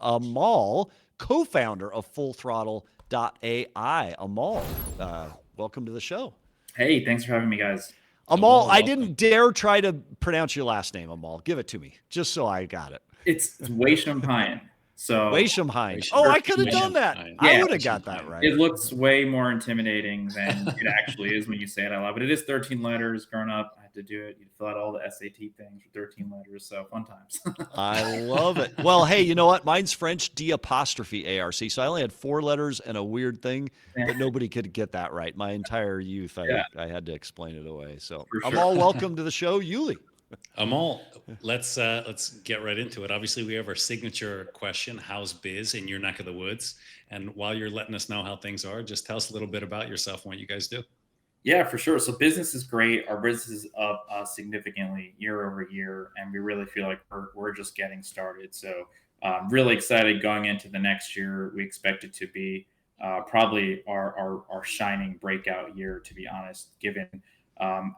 Amol, co-founder of Full Throttle AI. Amol, welcome to the show. Hey, thanks for having me, guys. Amol, Amal, I welcome. didn't dare try to pronounce your last name, Amol. Give it to me, just so I got it. It's Waishampayan. So, Waishampayan. Oh, I could have done that. Waishampayan. I yeah, would have got that it right. looks way more intimidating than it actually is when you say it out loud. But it is 13 letters. Growing up, I had to do it. You fill out all the SAT things for 13 letters. So fun times. I love it. Well, hey, you know what? Mine's French D apostrophe ARC. So I only had 4 letters and a weird thing, Yeah, but nobody could get that right. My entire youth, yeah, I had to explain it away. So for I'm sure. all welcome to the show, Yuli. Amal, let's get right into it. Obviously, we have our signature question: how's biz in your neck of the woods? And while you're letting us know how things are, just tell us a little bit about yourself and what you guys do. Yeah, for sure. So business is great. Our business is up significantly year over year, and we really feel like we're just getting started. So really excited going into the next year. We expect it to be probably our shining breakout year, to be honest. Given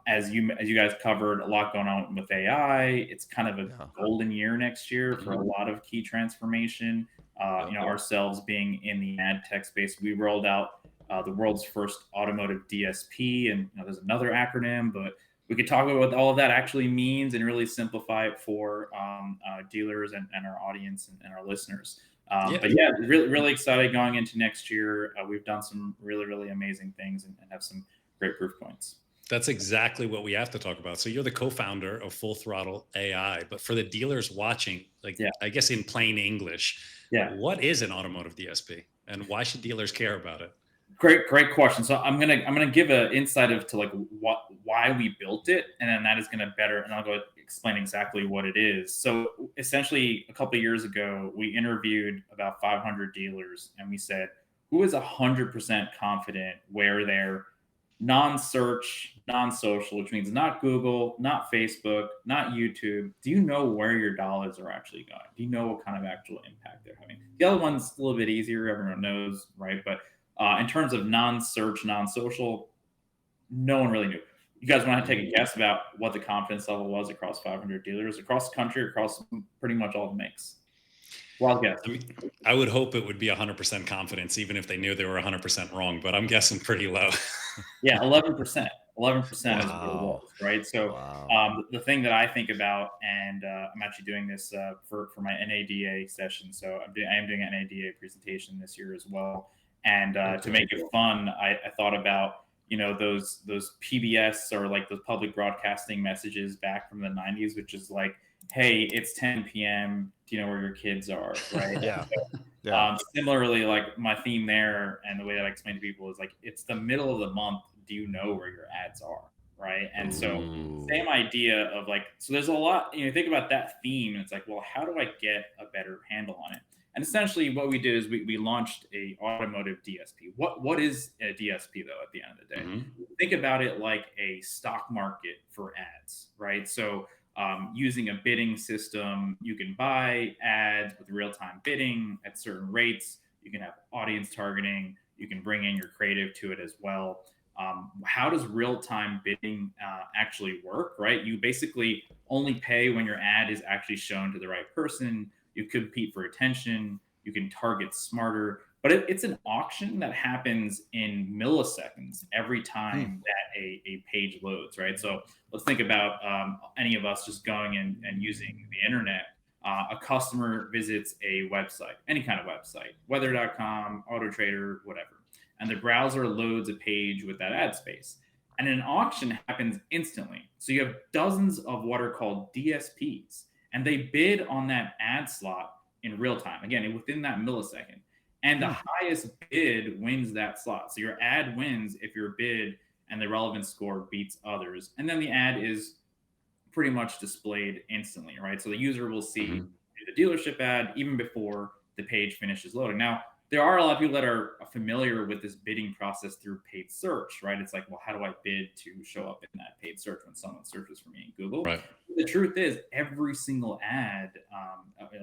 as you guys covered, a lot going on with AI. It's kind of a Yeah. golden year next year for a Mhm. lot of key transformation. Yep. Ourselves being in the ad tech space, we rolled out the world's first automotive DSP. And there's another acronym, but we could talk about what all of that actually means and really simplify it for dealers and our audience and our listeners. Yeah, But yeah, really, really excited going into next year. We've done some really, really amazing things and have some great proof points. that's exactly what we have to talk about. So you're the co-founder of Full Throttle AI, but for the dealers watching, like Yeah, I guess in plain English, yeah. what is an automotive DSP, and why should dealers care about it? Great question. So I'm gonna give an insight of to like why we built it, and then that is gonna better, and I'll go explain exactly what it is. So essentially, a couple of years ago, we interviewed about 500 dealers, and we said, who is 100% confident where their non-search, non-social, which means not Google, not Facebook, not YouTube. Do you know where your dollars are actually going? Do you know what kind of actual impact they're having? The other one's a little bit easier. Everyone knows, right? But in terms of non-search, non-social, no one really knew. You guys want to take a guess about what the confidence level was across 500 dealers across the country, across pretty much all the makes? Wild guess. I mean, I would hope it would be 100% confidence, even if they knew they were 100% wrong, but I'm guessing pretty low. Yeah, 11%. 11% is what it Wow. was, right? So Wow. the thing that I think about, and I'm actually doing this for my NADA session. So I am doing an NADA presentation this year as well. And Oh, to cool. make it fun, I thought about those PBS or like those public broadcasting messages back from the 90s, which is like, hey, it's 10 p.m. Do you know where your kids are, right? Yeah. Yeah. Similarly, like my theme there and the way that I explain to people is like it's the middle of the month. Do you know where your ads are? Right. And so Ooh. same idea of like, so there's a lot, think about that theme and it's like, well, how do I get a better handle on it? And essentially what we did is we launched a automotive DSP. What is a DSP though at the end of the day? Mhm. Think about it like a stock market for ads, right? So using a bidding system, you can buy ads with real time bidding at certain rates. You can have audience targeting. You can bring in your creative to it as well. How does real time bidding actually work, right? You basically only pay when your ad is actually shown to the right person. You compete for attention. You can target smarter. But it's an auction that happens in milliseconds every Hmm. time that a page loads, right? So let's think about any of us just going and using the internet. A customer visits a website, any kind of website, weather.com, auto trader, whatever, and the browser loads a page with that ad space. And an auction happens instantly. So you have dozens of what are called DSPs, and they bid on that ad slot in real time, again, within that millisecond. And the Hmm. highest bid wins that slot. So your ad wins if your bid and the relevance score beats others. And then the ad is pretty much displayed instantly, right? So the user will see Mhm. the dealership ad even before the page finishes loading. Now, there are a lot of people that are familiar with this bidding process through paid search, right? It's like, well, how do I bid to show up in that paid search when someone searches for me in Google? Right. The truth is, every single ad,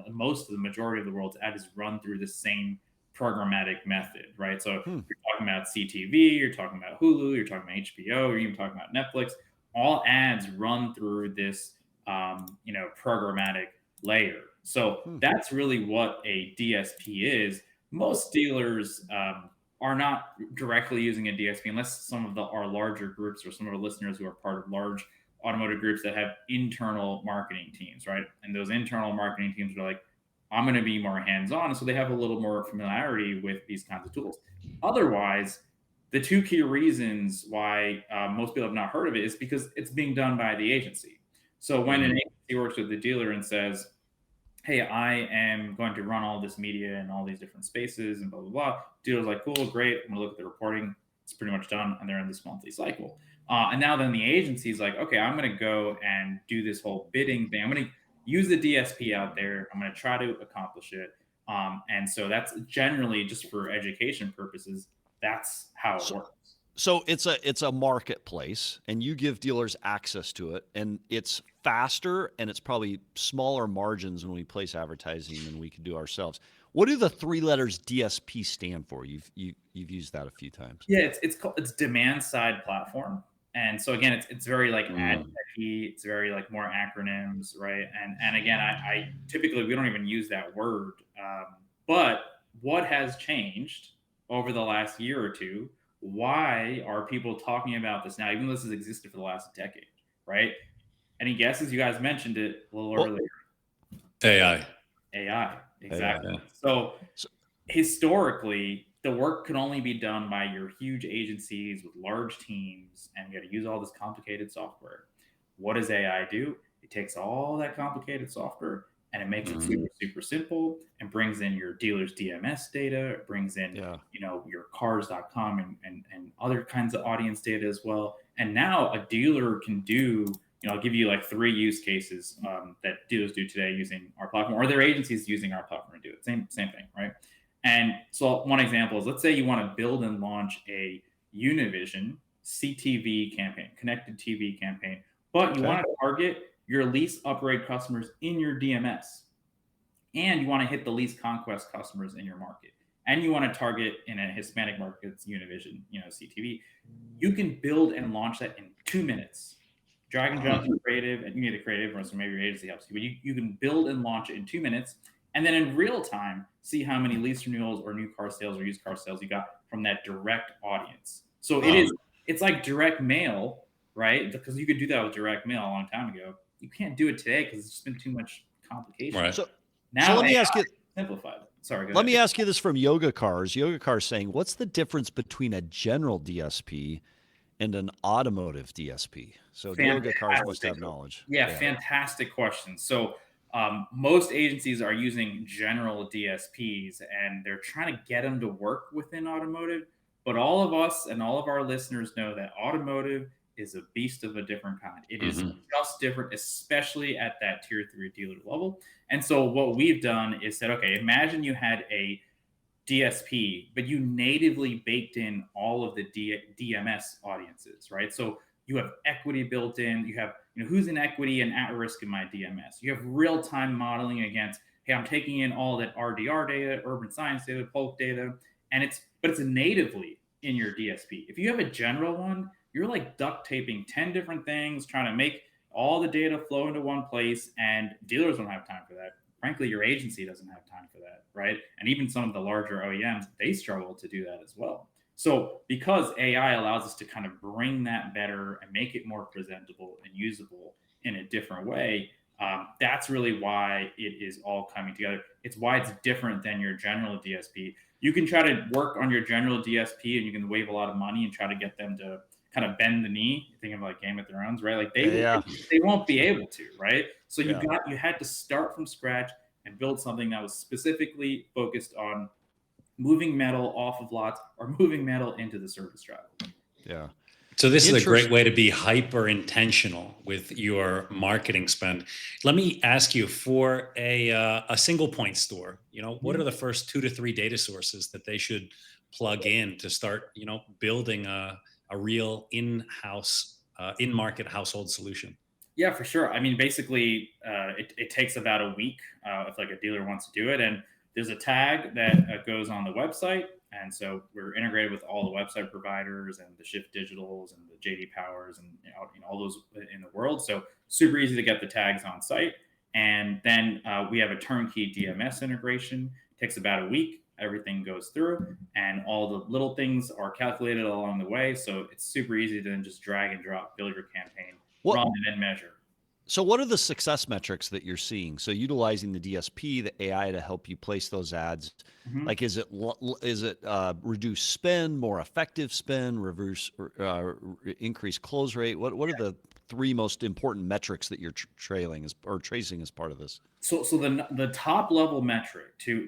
most of the majority of the world's ad is run through the same programmatic method, right? So Hmm. you're talking about CTV, you're talking about Hulu, you're talking about HBO, you're even talking about Netflix. All ads run through this, programmatic layer. So that's really what a DSP is. Most dealers are not directly using a DSP unless some of our larger groups or some of our listeners who are part of large automotive groups that have internal marketing teams, right? And those internal marketing teams are like, I'm going to be more hands-on. So they have a little more familiarity with these kinds of tools. Otherwise, the two key reasons why most people have not heard of it is because it's being done by the agency. So when an agency works with the dealer and says, hey, I am going to run all this media in all these different spaces and blah, blah, blah. Dealer's like, cool, great. I'm going to look at the reporting. It's pretty much done. And they're in this monthly cycle. And now then the agency's like, okay, I'm going to go and do this whole bidding thing. I'm going to use the DSP out there. I'm going to try to accomplish it. And so that's generally just for education purposes. That's how it works. So it's a marketplace, and you give dealers access to it, and it's faster, and it's probably smaller margins when we place advertising than we can do ourselves. What do the three letters DSP stand for? You've used that a few times. Yeah, it's demand side platform, and so again, it's very like ad techy. It's very like more acronyms, right? And again, I typically we don't even use that word, but what has changed over the last year or two? Why are people talking about this now, even though this has existed for the last decade, right? Any guesses? You guys mentioned it a little earlier. AI, exactly. AI. So historically, the work could only be done by your huge agencies with large teams, and you got to use all this complicated software. What does AI do? It takes all that complicated software and it makes it super, super simple and brings in your dealer's DMS data. It brings in, your cars.com and other kinds of audience data as well. And now a dealer can do, I'll give you like 3 use cases that dealers do today using our platform, or their agencies using our platform to do it. Same thing, right? And so one example is, let's say you want to build and launch a Univision CTV campaign, connected TV campaign, but you want to target your lease upgrade customers in your DMS, and you want to hit the lease conquest customers in your market, and you want to target in a Hispanic market, it's Univision, CTV. You can build and launch that in 2 minutes. Drag and drop the creative, and you need a creative, or so maybe your agency helps you, but you can build and launch it in 2 minutes, and then in real time, see how many lease renewals or new car sales or used car sales you got from that direct audience. So it's like direct mail, right? Because you could do that with direct mail a long time ago. You can't do it today because it's just been too much complication. Right. So now let me ask you, simplified. Sorry, go let ahead. me ask you this from Yoga Cars. Yoga Cars saying, what's the difference between a general DSP and an automotive DSP? So Yoga Cars must have knowledge. Yeah, fantastic question. So most agencies are using general DSPs, and they're trying to get them to work within automotive. But all of us and all of our listeners know that automotive is a beast of a different kind. It is just different, especially at that tier 3 dealer level. And so what we've done is said, okay, imagine you had a DSP, but you natively baked in all of the DMS audiences, right? So you have equity built in. You have who's in equity and at risk in my DMS. You have real-time modeling against, hey, I'm taking in all that RDR data, urban science data, Polk data, and it's natively in your DSP. If you have a general one, you're like duct taping 10 different things, trying to make all the data flow into one place, and dealers don't have time for that. Frankly, your agency doesn't have time for that, right? And even some of the larger OEMs, they struggle to do that as well. So because AI allows us to kind of bring that better and make it more presentable and usable in a different way, that's really why it is all coming together. It's why it's different than your general DSP. You can try to work on your general DSP and you can wave a lot of money and try to get them to kind of bend the knee, thinking of like Game of Thrones, right? Like they won't be able to, right? So you had to start from scratch and build something that was specifically focused on moving metal off of lots or moving metal into the service travel. Yeah. So this is a great way to be hyper intentional with your marketing spend. Let me ask you, for a single point store, what are the first 2 to 3 data sources that they should plug in to start, building a real in-house, in-market household solution? Yeah, for sure. I mean, basically, it takes about a week if like a dealer wants to do it. And there's a tag that goes on the website. And so we're integrated with all the website providers and the Shift Digitals and the JD Powers and all those in the world. So super easy to get the tags on site. And then we have a turnkey DMS integration. It takes about a week. Everything goes through, and all the little things are calculated along the way. So it's super easy to then just drag and drop, build your campaign, What run, and then measure. So what are the success metrics that you're seeing? So utilizing the DSP, the AI to help you place those ads, Mhm. like is it reduce spend, more effective spend, reverse increase close rate? What are the three most important metrics that you're trailing or tracing as part of this? So the top level metric to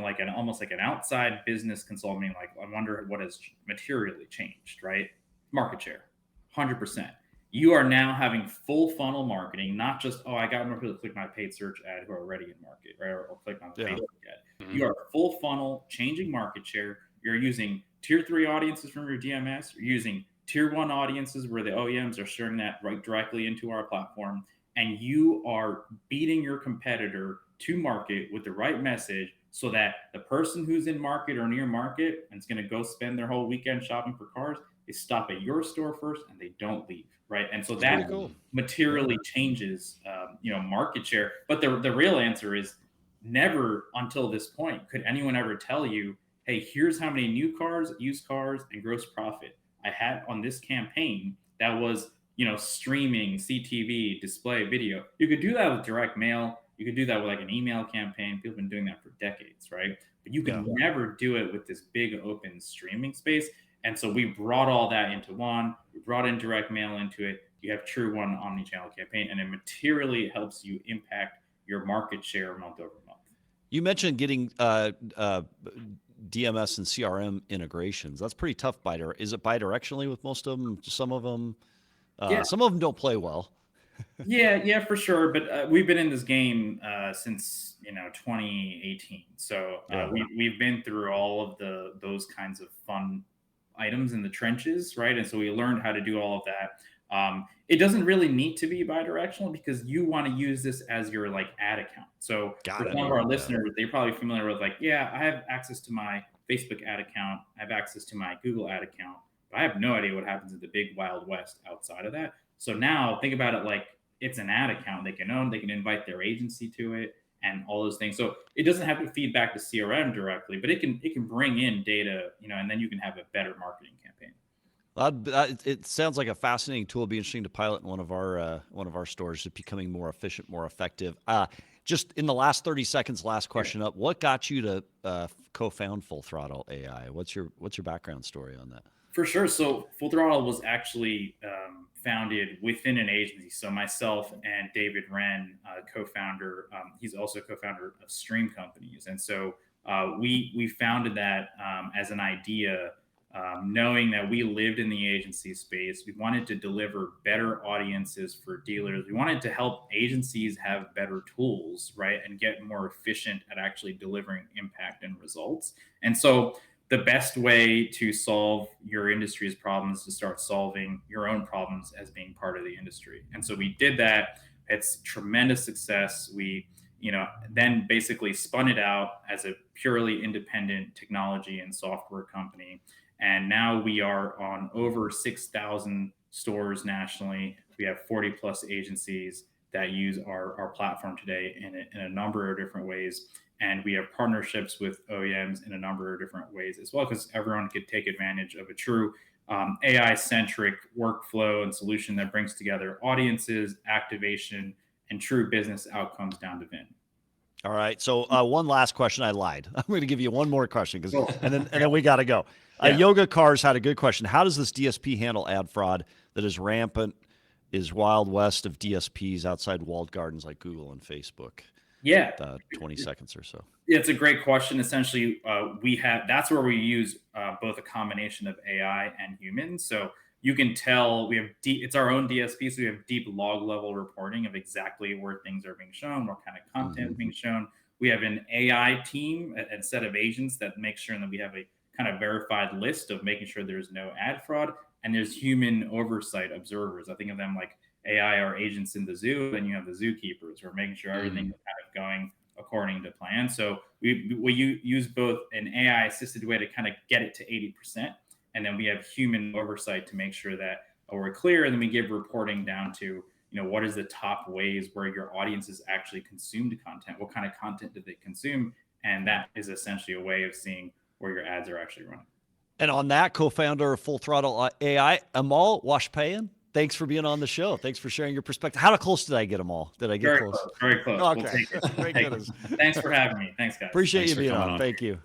like an almost like an outside business consultant, like I wonder what has materially changed, right? Market share, 100%. You are now having full funnel marketing, not just I got more people to click my paid search ad who are already in market, right? Or click on the Yeah. Facebook ad. Mhm. You are full funnel, changing market share. You're using tier 3 audiences from your DMS. You're using tier 1 audiences where the OEMs are sharing that right directly into our platform, and you are beating your competitor to market with the right message so that the person who's in market or near market and is going to go spend their whole weekend shopping for cars, they stop at your store first and they don't leave, right? And so That's pretty that cool. materially changes market share. But the real answer is never until this point could anyone ever tell you, hey, here's how many new cars, used cars, and gross profit I had on this campaign that was streaming, CTV, display, video. You could do that with direct mail. You could do that with like an email campaign. People have been doing that for decades, right? But you Yeah. could never do it with this big open streaming space. And so we brought all that into one. We brought in direct mail into it. You have true one omni-channel campaign, and it materially helps you impact your market share month over month. You mentioned getting DMS and CRM integrations. That's pretty tough. Is it bidirectionally with most of them? Yeah, Some of them don't play well. yeah, for sure. But we've been in this game since 2018, so Yeah. we've been through all of those kinds of fun items in the trenches, right? And so we learned how to do all of that. It doesn't really need to be bidirectional because you want to use this as your like ad account. So Got for it. some of our Yeah. listeners, they're probably familiar with like, yeah, I have access to my Facebook ad account, I have access to my Google ad account, but I have no idea what happens in the big wild west outside of that. So now think about it like it's an ad account they can own, they can invite their agency to it and all those things. So it doesn't have to feed back to CRM directly, but it can bring in data, and then you can have a better marketing campaign. It sounds like a fascinating tool. It'd be interesting to pilot in one of our stores. It's becoming more efficient, more effective. Just in the last 30 seconds, last question up. What got you to co-found Full Throttle AI? What's your background story on that? For sure. So Full Throttle was actually founded within an agency. So myself and David Wren, co-founder, he's also co-founder of Stream Companies, and so we founded that as an idea, knowing that we lived in the agency space. We wanted to deliver better audiences for dealers. We wanted to help agencies have better tools, right, and get more efficient at actually delivering impact and results. And so the best way to solve your industry's problems is to start solving your own problems as being part of the industry. And so we did that. It's tremendous success. We, then basically spun it out as a purely independent technology and software company. And now we are on over 6,000 stores nationally. We have 40 plus agencies that use our platform today in a number of different ways. And we have partnerships with OEMs in a number of different ways as well, because everyone could take advantage of a true AI-centric workflow and solution that brings together audiences, activation, and true business outcomes down to VIN. All right. So one last question. I lied. I'm going to give you one more question Cool. and then we got to go. Yeah. Yoga Cars had a good question. How does this DSP handle ad fraud that is rampant, is wild west of DSPs outside walled gardens like Google and Facebook? Yeah. 20 seconds or so. It's a great question. Essentially, that's where we use both a combination of AI and humans. So you can tell it's our own DSP, so we have deep log level reporting of exactly where things are being shown, what kind of content is being shown. We have an AI team, a set of agents that make sure that we have a kind of verified list of making sure there's no ad fraud, and there's human oversight observers. I think of them like AI are agents in the zoo, and you have the zookeepers who are making sure everything is kind of going according to plan. So we use both an AI assisted way to kind of get it to 80%. And then we have human oversight to make sure that we're clear. And then we give reporting down to what is the top ways where your audiences actually consumed content? What kind of content did they consume? And that is essentially a way of seeing where your ads are actually running. And on that, co-founder of Full Throttle AI, Amol Waishampayan, thanks for being on the show. Thanks for sharing your perspective. How close did I get, Amol? Did I get Very close? close. Very close. Okay. We'll take it. Thank goodness. Thanks for having me. Thanks, guys. Appreciate Thanks you for being coming on. on. Thank you.